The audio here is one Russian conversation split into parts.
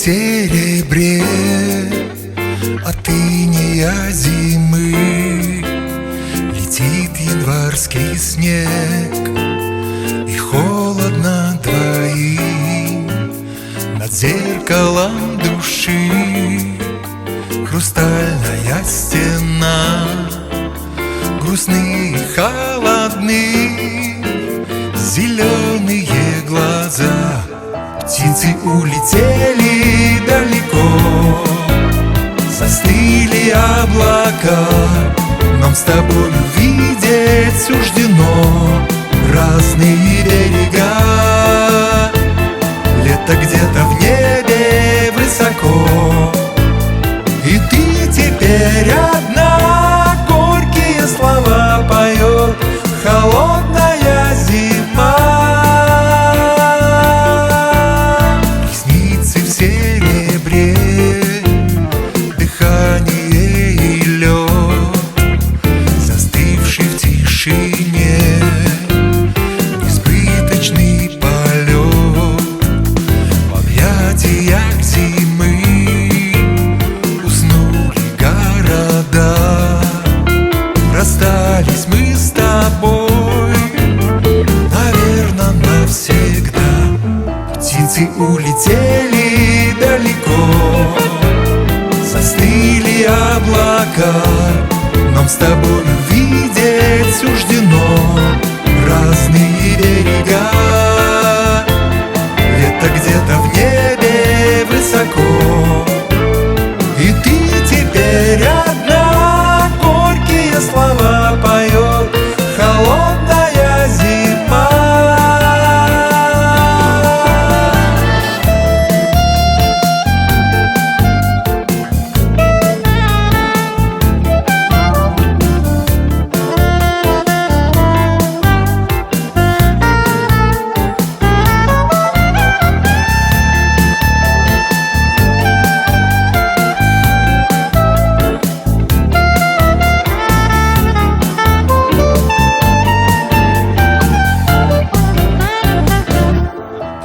серебре от иния зимы летит январский снег, и холодно двоим над зеркалом души. Хрустальная стена, грустные, холодные, зеленые глаза. Птицы улетели далеко, застыли облака. Нам с тобой увидеть суждено разные берега. Лето где-то в небе высоко, и ты теперь одна, горькие слова поет холодная зима. Ресницы в серебре, дыхание и лед, застывший в тишине несбыточный полет. В объятиях зимы расстались мы с тобой, наверное, навсегда. Птицы улетели далеко, застыли облака. Нам с тобой увидеть суждено разные берега. Лето где-то в небе высоко, и ты теперь одна, горькие слова поет холодная зима.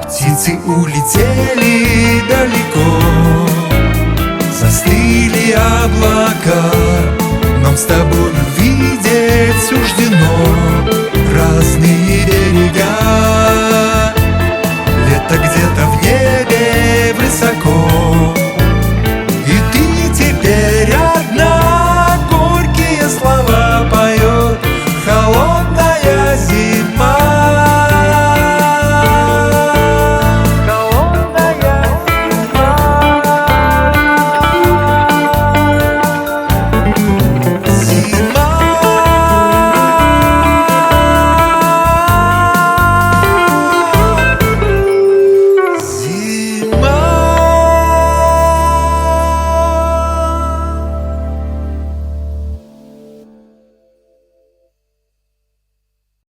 Птицы улетели далеко, застыли облака. Нам с тобой увидеть суждено разные берега. Лето где-то в небе высоко,